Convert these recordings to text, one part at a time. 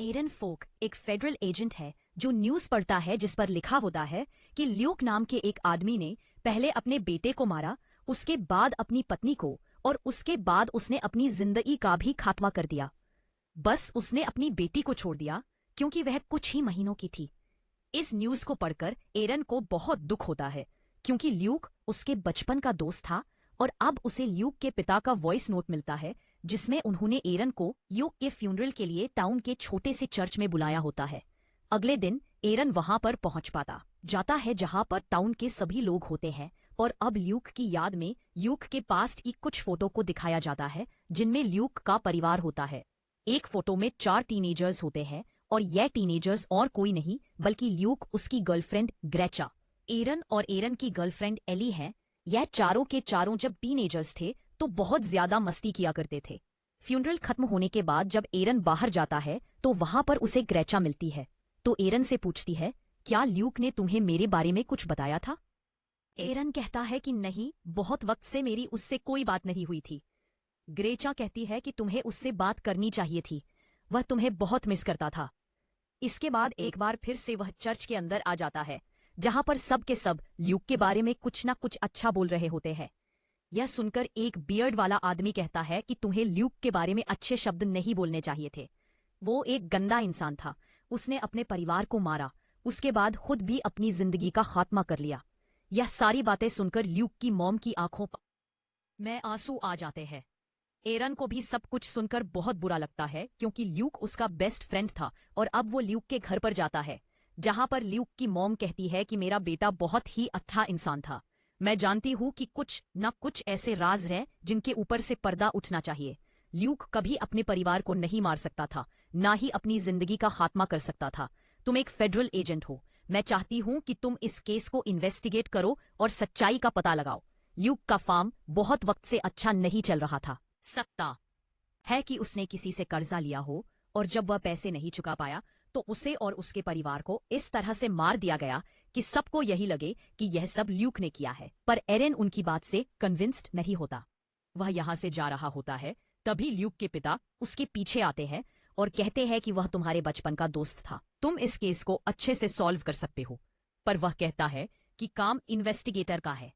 एरन फोक एक federal agent है जो न्यूज पढ़ता है जिस पर लिखा होता है कि ल्यूक नाम के एक आदमी ने पहले अपने बेटे को मारा, उसके बाद अपनी पत्नी को, और उसके बाद उसने अपनी जिंदगी का भी खात्मा कर दिया। बस उसने अपनी बेटी को छोड़ दिया क्योंकि वह कुछ ही महीनों की थी। इस न्यूज को पढ़कर एरन को बहुत दुख होता है क्योंकि ल्यूक उसके बचपन का दोस्त था और अब उसे ल्यूक के पिता का वॉइस नोट मिलता है जिसमें उन्होंने एरन को ल्यूक के फ्यूनरल के लिए टाउन के छोटे से चर्च में बुलाया होता है। अगले दिन एरन वहां पर पहुंच पाता जाता है जहां पर टाउन के सभी लोग होते हैं और अब ल्यूक की याद में ल्यूक के पास्ट की कुछ फोटो को दिखाया जाता है जिनमें ल्यूक का परिवार होता है। एक फोटो में 4 टीनेजर्स होते हैं और यह टीनेजर्स और कोई नहीं बल्कि ल्यूक, उसकी गर्लफ्रेंड ग्रेचा, एरन और एरन की गर्लफ्रेंड एली हैं। यह चारों के चारों जब टीनेजर्स थे तो बहुत ज्यादा मस्ती किया करते थे। फ्यूनरल खत्म होने के बाद जब एरन बाहर जाता है तो वहां पर उसे ग्रेचा मिलती है तो एरन से पूछती है, क्या ल्यूक ने तुम्हें मेरे बारे में कुछ बताया था? एरन कहता है कि नहीं, बहुत वक्त से मेरी उससे कोई बात नहीं हुई थी। ग्रेचा कहती है कि तुम्हें उससे बात करनी चाहिए थी, वह तुम्हें बहुत मिस करता था। इसके बाद एक बार फिर से वह चर्च के अंदर आ जाता है जहां पर सब के सब ल्यूक के बारे में कुछ ना कुछ अच्छा बोल रहे होते हैं। यह सुनकर एक बियर्ड वाला आदमी कहता है कि तुम्हें ल्यूक के बारे में अच्छे शब्द नहीं बोलने चाहिए थे। वो एक गंदा इंसान था, उसने अपने परिवार को मारा, उसके बाद खुद भी अपनी जिंदगी का खात्मा कर लिया। यह सारी बातें सुनकर ल्यूक की मॉम की आंखों में आंसू आ जाते हैं। एरन को भी सब कुछ सुनकर बहुत बुरा लगता है क्योंकि ल्यूक उसका बेस्ट फ्रेंड था और अब वो ल्यूक के घर पर जाता है जहां पर ल्यूक की मॉम कहती है कि मेरा बेटा बहुत ही अच्छा इंसान था। मैं जानती हूं कि कुछ न कुछ ऐसे राज हैं जिनके ऊपर से पर्दा उठना चाहिए। ल्यूक कभी अपने परिवार को नहीं मार सकता था, ना ही अपनी जिंदगी का खात्मा कर सकता था। तुम एक फेडरल एजेंट हो, मैं चाहती हूं कि तुम इस केस को इन्वेस्टिगेट करो और सच्चाई का पता लगाओ। ल्यूक का फार्म बहुत वक्त से अच्छा नहीं चल रहा था। सकता है कि उसने किसी से कर्जा लिया हो और जब वह पैसे नहीं चुका पाया तो उसे और उसके परिवार को इस तरह से मार दिया गया कि सबको यही लगे कि यह सब ल्यूक ने किया है। पर एरन उनकी बात से कन्विंस्ड नहीं होता। वह यहां से जा रहा होता है तभी ल्यूक के पिता उसके पीछे आते हैं और कहते हैं कि वह तुम्हारे बचपन का दोस्त था, तुम इस केस को अच्छे से सॉल्व कर सकते हो। पर वह कहता है कि काम इन्वेस्टिगेटर का है।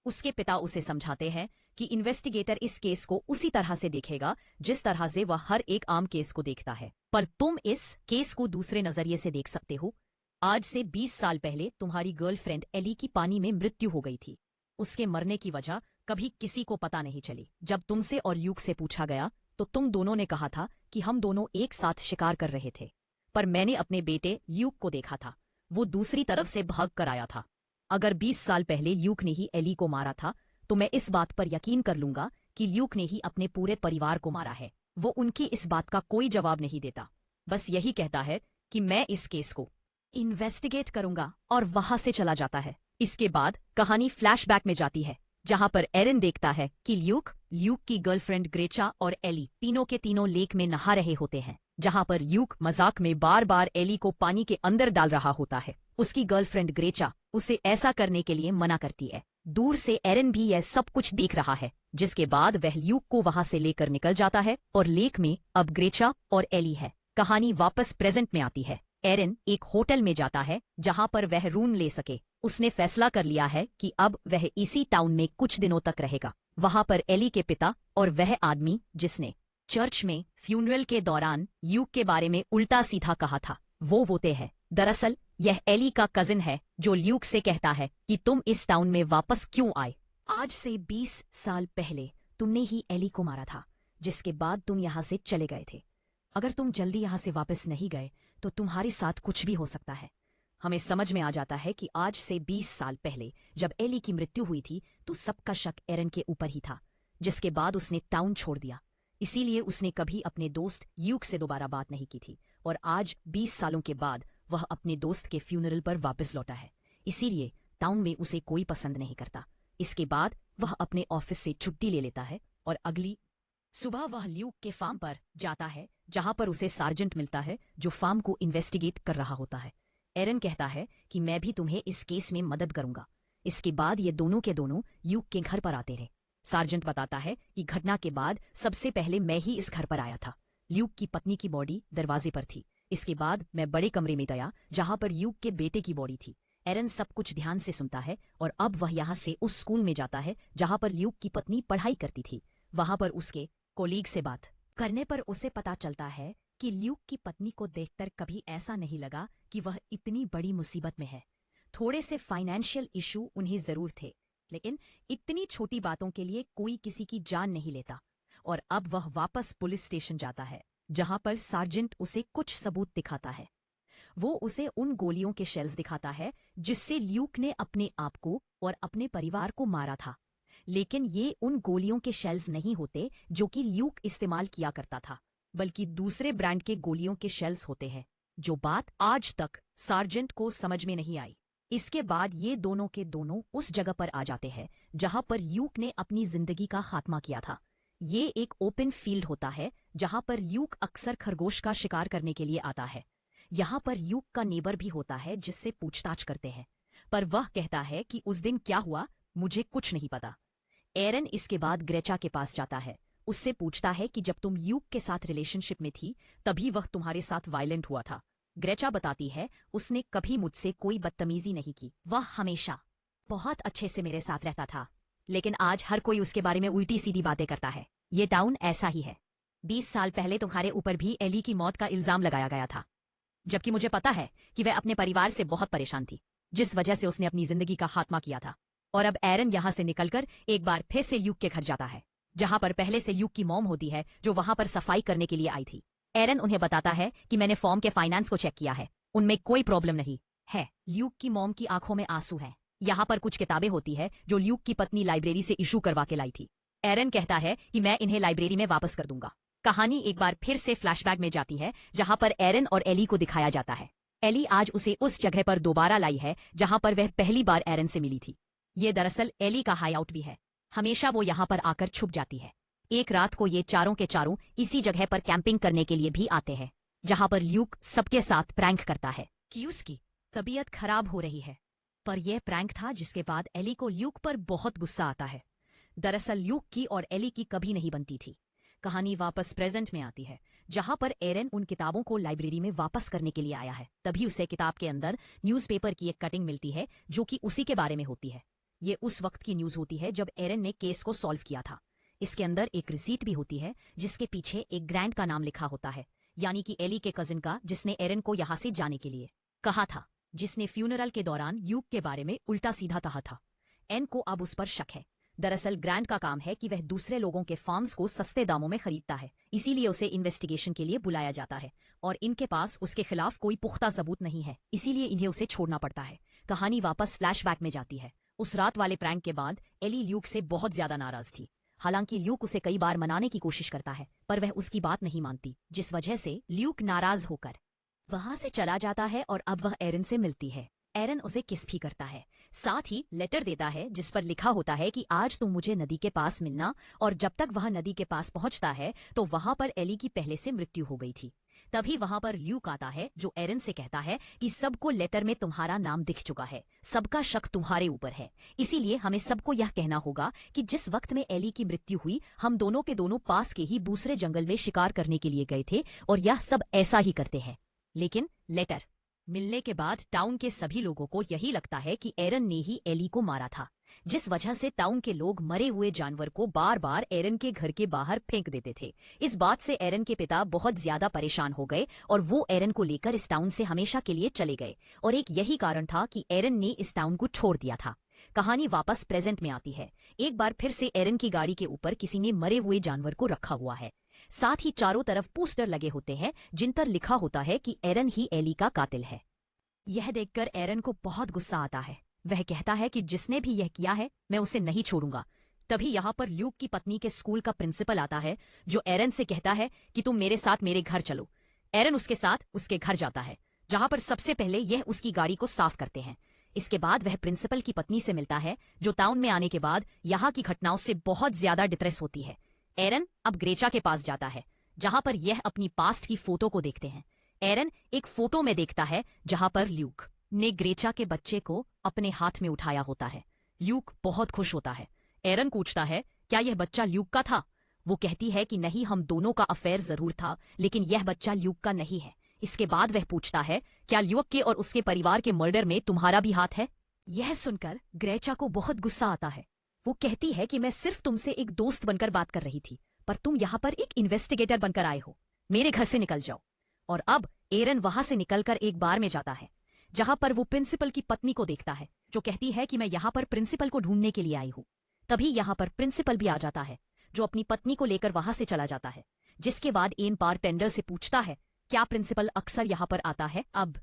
उसके पिता उसे समझाते हैं कि इन्वेस्टिगेटर इस केस को उसी तरह से देखेगा जिस तरह से वह हर एक आम केस को देखता है, पर तुम इस केस को दूसरे नजरिए से देख सकते हो। आज से 20 साल पहले तुम्हारी गर्लफ्रेंड एली की पानी में मृत्यु हो गई थी। उसके मरने की वजह कभी किसी को पता नहीं चली। जब तुमसे और ल्यूक से पूछा गया तो तुम दोनों ने कहा था कि हम दोनों एक साथ शिकार कर रहे थे, पर मैंने अपने बेटे ल्यूक को देखा था, वो दूसरी तरफ से भाग कर आया था। अगर 20 साल पहले ल्यूक ने ही एली को मारा था तो मैं इस बात पर यकीन कर लूंगा कि ल्यूक ने ही अपने पूरे परिवार को मारा है। वो उनकी इस बात का कोई जवाब नहीं देता, बस यही कहता है कि मैं इस केस को इन्वेस्टिगेट करूंगा और वहां से चला जाता है। इसके बाद कहानी फ्लैशबैक में जाती है जहां पर एरन देखता है कि ल्यूक की गर्लफ्रेंड ग्रेचा और एली तीनों के तीनों लेक में नहा रहे होते हैं, जहां पर ल्यूक मजाक में बार बार एली को पानी के अंदर डाल रहा होता है। उसकी गर्लफ्रेंड ग्रेचा उसे ऐसा करने के लिए मना करती है। दूर से एरन भी यह सब कुछ देख रहा है, जिसके बाद वह ल्यूक को वहां से लेकर निकल जाता है और लेक में अब ग्रेचा और एली है। कहानी वापस प्रेजेंट में आती है। एरन एक होटल में जाता है जहां पर वह रूम ले सके। उसने फैसला कर लिया है कि अब वह इसी टाउन में कुछ दिनों तक रहेगा। वहां पर एली के पिता और वह आदमी जिसने चर्च में फ्यूनरल के दौरान ल्यूक के बारे में उल्टा सीधा कहा था, वो होते हैं। दरअसल यह एली का कजिन है जो ल्यूक से कहता है कि तुम इस टाउन में वापस क्यों आए। आज से 20 साल पहले तुमने ही एली को मारा था, जिसके बाद तुम यहाँ से चले गए थे। अगर तुम जल्दी यहाँ से वापस नहीं गए तो तुम्हारे साथ कुछ भी हो सकता है। हमें समझ में आ जाता है कि आज से 20 साल पहले जब एली की मृत्यु हुई थी तो सबका शक एरन के ऊपर ही था, जिसके बाद उसने टाउन छोड़ दिया। इसीलिए उसने कभी अपने दोस्त ल्यूक से दोबारा बात नहीं की थी और आज 20 सालों के बाद वह अपने दोस्त के फ्यूनरल पर वापस लौटा है। इसीलिए टाउन में उसे कोई पसंद नहीं करता। इसके बाद वह अपने ऑफिस से छुट्टी ले लेता है और अगली सुबह वह ल्यूक के फार्म पर जाता है जहां पर उसे सार्जेंट मिलता है जो फार्म को इन्वेस्टिगेट कर रहा होता है। एरन कहता है कि मैं भी तुम्हें इस केस में मदद करूंगा। इसके बाद ये दोनों के दोनों ल्यूक के घर पर आते रहे। सार्जेंट बताता है कि घटना के बाद सबसे पहले मैं ही इस घर पर आया था। ल्यूक की पत्नी की बॉडी दरवाजे पर थी। इसके बाद मैं बड़े कमरे में गया जहां पर ल्यूक के बेटे की बॉडी थी। एरन सब कुछ ध्यान से सुनता है और अब वह यहाँ से उस स्कूल में जाता है जहां पर ल्यूक की पत्नी पढ़ाई करती थी। वहां पर उसके कोलीग से बात करने पर उसे पता चलता है कि ल्यूक की पत्नी को देखकर कभी ऐसा नहीं लगा कि वह इतनी बड़ी मुसीबत में है। थोड़े से फाइनेंशियल इशू उन्हें जरूर थे, लेकिन इतनी छोटी बातों के लिए कोई किसी की जान नहीं लेता। और अब वह वापस पुलिस स्टेशन जाता है जहां पर सार्जेंट उसे कुछ सबूत दिखाता है। वो उसे उन गोलियों के शेल्स दिखाता है जिससे ल्यूक ने अपने आप को और अपने परिवार को मारा था। लेकिन ये उन गोलियों के शेल्स नहीं होते जो कि ल्यूक इस्तेमाल किया करता था, बल्कि दूसरे ब्रांड के गोलियों के शेल्स होते हैं। जो बात आज तक सार्जेंट को समझ में नहीं आई। इसके बाद ये दोनों के दोनों उस जगह पर आ जाते हैं जहां पर ल्यूक ने अपनी जिंदगी का खात्मा किया था। ये एक ओपन फील्ड होता है जहां पर ल्यूक अक्सर खरगोश का शिकार करने के लिए आता है। यहाँ पर ल्यूक का नेबर भी होता है जिससे पूछताछ करते हैं, पर वह कहता है कि उस दिन क्या हुआ मुझे कुछ नहीं पता। एरन इसके बाद ग्रेचा के पास जाता है, उससे पूछता है कि जब तुम ल्यूक के साथ रिलेशनशिप में थी तभी वह तुम्हारे साथ वायलेंट हुआ था। ग्रेचा बताती है उसने कभी मुझसे कोई बदतमीजी नहीं की, वह हमेशा बहुत अच्छे से मेरे साथ रहता था। लेकिन आज हर कोई उसके बारे में उल्टी सीधी बातें करता है। ये टाउन ऐसा ही है। 20 साल पहले तुम्हारे ऊपर भी एली की मौत का इल्जाम लगाया गया था, जबकि मुझे पता है कि वह अपने परिवार से बहुत परेशान थी, जिस वजह से उसने अपनी जिंदगी का खात्मा किया था। और अब एरन यहाँ से निकलकर एक बार फिर से ल्यूक के घर जाता है जहां पर पहले से ल्यूक की मॉम होती है जो वहां पर सफाई करने के लिए आई थी। एरन उन्हें बताता है कि मैंने फॉर्म के फाइनेंस को चेक किया है, उनमें कोई प्रॉब्लम नहीं है। ल्यूक की मॉम की आंखों में आंसू हैं। यहाँ पर कुछ किताबें होती है जो ल्यूक की पत्नी लाइब्रेरी से इशू करवा के लाई थी। एरन कहता है कि मैं इन्हें लाइब्रेरी में वापस कर दूंगा। कहानी एक बार फिर से फ्लैशबैक में जाती है जहां पर एरन और एली को दिखाया जाता है। एली आज उसे उस जगह पर दोबारा लाई है जहां पर वह पहली बार एरन से मिली थी। ये दरअसल एली का हाईआउट भी है। हमेशा वो यहाँ पर आकर छुप जाती है। एक रात को ये चारों के चारों इसी जगह पर कैंपिंग करने के लिए भी आते हैं जहां पर ल्यूक सबके साथ प्रैंक करता है कि उसकी तबीयत खराब हो रही है। पर यह प्रैंक था जिसके बाद एली को ल्यूक पर बहुत गुस्सा आता है। दरअसल ल्यूक की और एली की कभी नहीं बनती थी। कहानी वापस प्रेजेंट में आती है जहां पर एरन उन किताबों को लाइब्रेरी में वापस करने के लिए आया है। तभी उसे किताब के अंदर न्यूज़पेपर की एक कटिंग मिलती है जो कि उसी के बारे में होती है। ये उस वक्त की न्यूज होती है जब एरन ने केस को सॉल्व किया था। इसके अंदर एक रिसीट भी होती है जिसके पीछे एक ग्रैंड का नाम लिखा होता है, यानी कि एली के कजिन का, जिसने एरन को यहाँ से जाने के लिए कहा था, जिसने फ्यूनरल के दौरान ल्यूक के बारे में उल्टा सीधा कहा था। एन को अब उस पर शक है। दरअसल ग्रैंड का काम है कि वह दूसरे लोगों के फार्म्स को सस्ते दामों में खरीदता है, इसीलिए उसे इन्वेस्टिगेशन के लिए बुलाया जाता है और इनके पास उसके खिलाफ कोई पुख्ता सबूत नहीं है, इसीलिए इन्हें उसे छोड़ना पड़ता है। कहानी वापस फ्लैशबैक में जाती है। उस रात वाले प्रैंक के बाद एली ल्यूक से बहुत ज्यादा नाराज थी। हालांकि ल्यूक उसे कई बार मनाने की कोशिश करता है पर वह उसकी बात नहीं मानती, जिस वजह से ल्यूक नाराज होकर वहां से चला जाता है और अब वह एरन से मिलती है। एरन उसे किस भी करता है, साथ ही लेटर देता है जिस पर लिखा होता है कि आज तुम मुझे नदी के पास मिलना। और जब तक वह नदी के पास पहुंचता है तो वहां पर एली की पहले से मृत्यु हो गई थी। तभी वहां पर ल्यूक आता है जो एरन से कहता है कि सबको लेटर में तुम्हारा नाम दिख चुका है, सबका शक तुम्हारे ऊपर है, इसीलिए हमें सबको यह कहना होगा कि जिस वक्त में एली की मृत्यु हुई हम दोनों के दोनों पास के ही दूसरे जंगल में शिकार करने के लिए गए थे और यह सब ऐसा ही करते हैं। लेकिन लेटर मिलने के बाद टाउन के सभी लोगों को यही लगता है कि एरन ने ही एली को मारा था, जिस वजह से टाउन के लोग मरे हुए जानवर को बार बार एरन के घर के बाहर फेंक देते थे। इस बात से एरन के पिता बहुत ज्यादा परेशान हो गए और वो एरन को लेकर इस टाउन से हमेशा के लिए चले गए और एक यही कारण था कि एरन ने इस टाउन को छोड़ दिया था। कहानी वापस प्रेजेंट में आती है। एक बार फिर से एरन की गाड़ी के ऊपर किसी ने मरे हुए जानवर को रखा हुआ है। साथ ही चारों तरफ पोस्टर लगे होते हैं जिन पर लिखा होता है कि एरन ही एली का कातिल है। यह देखकर एरन को बहुत गुस्सा आता है। वह कहता है कि जिसने भी यह किया है मैं उसे नहीं छोड़ूंगा। तभी यहाँ पर ल्यूक की पत्नी के स्कूल का प्रिंसिपल आता है जो एरन से कहता है कि तुम मेरे साथ मेरे घर चलो। एरन उसके साथ उसके घर जाता है जहां पर सबसे पहले यह उसकी गाड़ी को साफ करते हैं। इसके बाद वह प्रिंसिपल की पत्नी से मिलता है जो टाउन में आने के बाद यहाँ की घटनाओं से बहुत ज्यादा डिप्रेस होती है। एरन अब ग्रेचा के पास जाता है जहां पर यह अपनी पास्ट की फोटो को देखते हैं। एरन एक फोटो में देखता है जहां पर ल्यूक ने ग्रेचा के बच्चे को अपने हाथ में उठाया होता है। ल्यूक बहुत खुश होता है। एरन पूछता है क्या यह बच्चा ल्यूक का था। वो कहती है कि नहीं, हम दोनों का अफेयर जरूर था लेकिन यह बच्चा ल्यूक का नहीं है। इसके बाद वह पूछता है, क्या ल्यूक के और उसके परिवार के मर्डर में तुम्हारा भी हाथ है? यह सुनकर ग्रेचा को बहुत गुस्सा आता है। वो कहती है कि मैं सिर्फ तुमसे एक दोस्त बनकर बात कर रही थी, पर तुम यहाँ पर एक इन्वेस्टिगेटर बनकर आए हो। मेरे घर से निकल जाओ। और अब एरन वहां से निकलकर एक बार में जाता है, जहां पर वो प्रिंसिपल की पत्नी को देखता है, जो कहती है कि मैं यहाँ पर प्रिंसिपल को ढूंढने के लिए आई हूँ। तभी यहाँ पर प्रिंसिपल भी आ जाता है, जो अपनी पत्नी को लेकर वहां से चला जाता है। जिसके बाद एन बारटेंडर से पूछता है, क्या प्रिंसिपल अक्सर यहाँ पर आता है? अब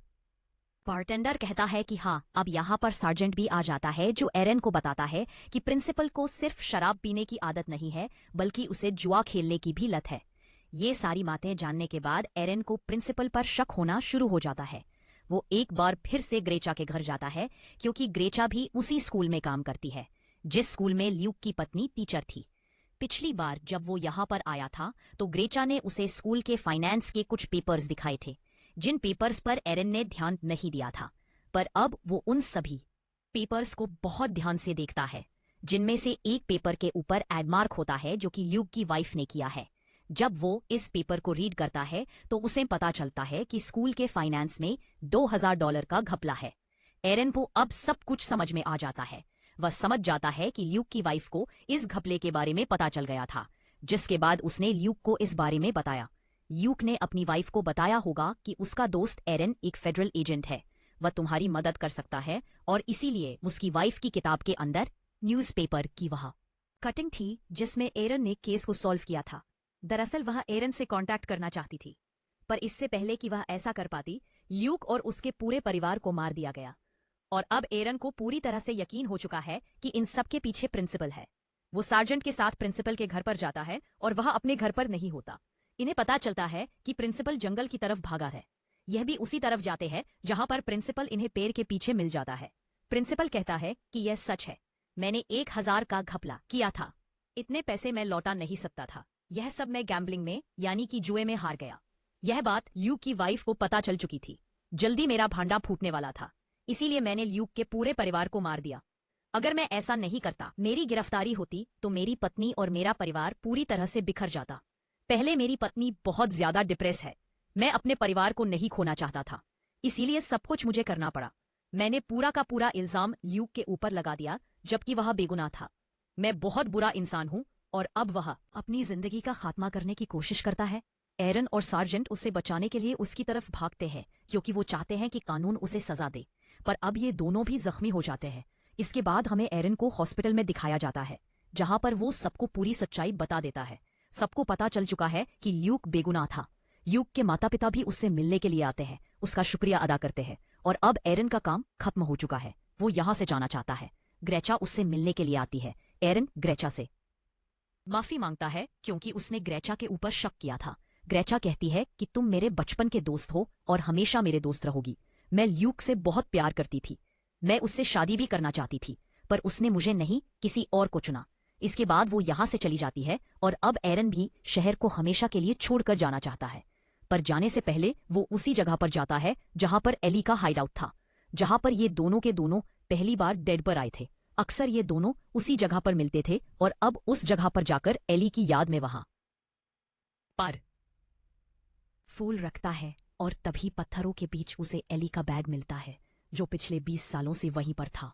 बारटेंडर कहता है कि हाँ, अब यहाँ पर सार्जेंट भी आ जाता है, जो एरन को बताता है कि प्रिंसिपल को सिर्फ शराब पीने की आदत नहीं है, बल्कि उसे जुआ खेलने की भी लत है। ये सारी बातें जानने के बाद एरन को प्रिंसिपल पर शक होना शुरू हो जाता है। वो एक बार फिर से ग्रेचा के घर जाता है, क्योंकि ग्रेचा भी उसी स्कूल में काम करती है, जिस स्कूल में ल्यूक की पत्नी टीचर थी। पिछली बार जब वो यहाँ पर आया था, तो ग्रेचा ने उसे स्कूल के फाइनेंस के कुछ पेपर्स दिखाए थे, जिन पेपर्स पर एरन ने ध्यान नहीं दिया था। पर अब वो उन सभी पेपर्स को बहुत ध्यान से देखता है, जिनमें से एक पेपर के ऊपर एडमार्क होता है, जो कि ल्यूक की वाइफ ने किया है। जब वो इस पेपर को रीड करता है, तो उसे पता चलता है कि स्कूल के फाइनेंस में $2000 का घपला है। एरन को अब सब कुछ समझ में आ जाता है। वह समझ जाता है कि ल्यूक की वाइफ को इस घपले के बारे में पता चल गया था, जिसके बाद उसने ल्यूक को इस बारे में बताया। ल्यूक ने अपनी वाइफ को बताया होगा कि उसका दोस्त एरन एक फेडरल एजेंट है, वह तुम्हारी मदद कर सकता है, और इसीलिए उसकी वाइफ की किताब के अंदर न्यूज़पेपर की वह कटिंग थी, जिसमें एरन ने केस को सॉल्व किया था। दरअसल वह एरन से कांटेक्ट करना चाहती थी, पर इससे पहले कि वह ऐसा कर पाती, ल्यूक और उसके पूरे परिवार को मार दिया गया। और अब एरन को पूरी तरह से यकीन हो चुका है कि इन सब के पीछे प्रिंसिपल है। वो सार्जेंट के साथ प्रिंसिपल के घर पर जाता है, और वह अपने घर पर नहीं होता। इन्हें पता चलता है कि प्रिंसिपल जंगल की तरफ भागा है। यह भी उसी तरफ जाते हैं जहां पर प्रिंसिपल इन्हें पेड़ के पीछे मिल जाता है। प्रिंसिपल कहता है कि यह सच है, मैंने 1000 का घपला किया था, इतने पैसे मैं लौटा नहीं सकता था, यह सब मैं गैम्बलिंग में यानी कि जुए में हार गया। यह बात ल्यूक की वाइफ को पता चल चुकी थी। जल्दी मेरा भांडा फूटने वाला था, इसीलिए मैंने ल्यूक के पूरे परिवार को मार दिया। अगर मैं ऐसा नहीं करता, मेरी गिरफ्तारी होती, तो मेरी पत्नी और मेरा परिवार पूरी तरह से बिखर जाता। पहले मेरी पत्नी बहुत ज्यादा डिप्रेस है, मैं अपने परिवार को नहीं खोना चाहता था, इसीलिए सब कुछ मुझे करना पड़ा। मैंने पूरा का पूरा इल्जाम ल्यूक के ऊपर लगा दिया, जबकि वह बेगुनाह था। मैं बहुत बुरा इंसान हूं, और अब वह अपनी जिंदगी का खात्मा करने की कोशिश करता है। एरन और सार्जेंट उसे बचाने के लिए उसकी तरफ भागते हैं, क्योंकि वो चाहते हैं कि कानून उसे सजा दे। पर अब ये दोनों भी जख्मी हो जाते हैं। इसके बाद हमें एरन को हॉस्पिटल में दिखाया जाता है, जहां पर वो सबको पूरी सच्चाई बता देता है। सबको पता चल चुका है कि ल्यूक बेगुनाह था। ल्यूक के माता पिता भी उससे मिलने के लिए आते हैं, उसका शुक्रिया अदा करते हैं, और अब एरन का काम खत्म हो चुका है। वो यहाँ से जाना चाहता है। ग्रेचा उससे मिलने के लिए आती है। एरन ग्रेचा से माफी मांगता है, क्योंकि उसने ग्रेचा के ऊपर शक किया था। ग्रेचा कहती है कि तुम मेरे बचपन के दोस्त हो और हमेशा मेरे दोस्त रहोगी। मैं ल्यूक से बहुत प्यार करती थी, मैं उससे शादी भी करना चाहती थी, पर उसने मुझे नहीं, किसी और को चुना। इसके बाद वो यहाँ से चली जाती है, और अब एरन भी शहर को हमेशा के लिए छोड़कर जाना चाहता है। पर जाने से पहले वो उसी जगह पर जाता है जहां पर एली का हाइडआउट था, जहां पर ये दोनों के दोनों पहली बार डेड पर आए थे। अक्सर ये दोनों उसी जगह पर मिलते थे, और अब उस जगह पर जाकर एली की याद में वहां पर फूल रखता है, और तभी पत्थरों के बीच उसे एली का बैग मिलता है, जो पिछले 20 सालों से वहीं पर था।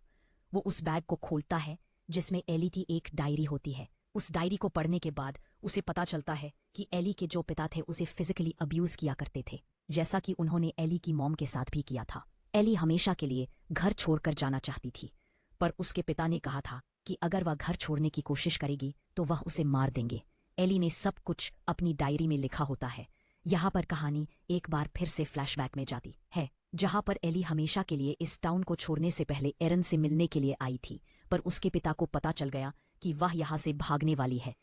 वो उस बैग को खोलता है, जिसमें एली की एक डायरी होती है। उस डायरी को पढ़ने के बाद उसे पता चलता है कि एली के जो पिता थे उसे फिजिकली अब्यूज किया करते थे, जैसा कि उन्होंने एली की मॉम के साथ भी किया था। एली हमेशा के लिए घर छोड़कर जाना चाहती थी, पर उसके पिता ने कहा था कि अगर वह घर छोड़ने की कोशिश करेगी तो वह उसे मार देंगे। एली ने सब कुछ अपनी डायरी में लिखा होता है। यहाँ पर कहानी एक बार फिर से फ्लैशबैक में जाती है, जहाँ पर एली हमेशा के लिए इस टाउन को छोड़ने से पहले एरन से मिलने के लिए आई थी, पर उसके पिता को पता चल गया कि वह यहाँ से भागने वाली है।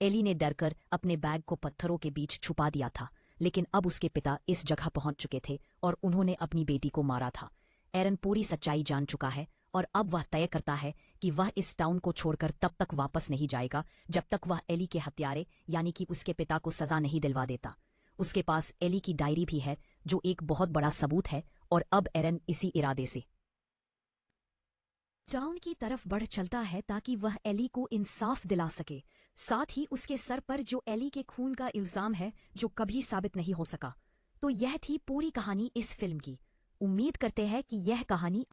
एली ने डरकर अपने बैग को पत्थरों के बीच छुपा दिया था, लेकिन अब उसके पिता इस जगह पहुंच चुके थे और उन्होंने अपनी बेटी को मारा था। एरन पूरी सच्चाई जान चुका है, और अब वह तय करता है कि वह इस टाउन को छोड़कर तब तक वापस नहीं जाएगा जब तक वह एली के हत्यारे यानी कि उसके पिता को सजा नहीं दिलवा देता। उसके पास एली की डायरी भी है, जो एक बहुत बड़ा सबूत है, और अब एरन इसी इरादे से टाउन की तरफ बढ़ चलता है ताकि वह एली को इंसाफ दिला सके। साथ ही उसके सर पर जो एली के खून का इल्जाम है, जो कभी साबित नहीं हो सका। तो यह थी पूरी कहानी इस फिल्म की। उम्मीद करते हैं कि यह कहानी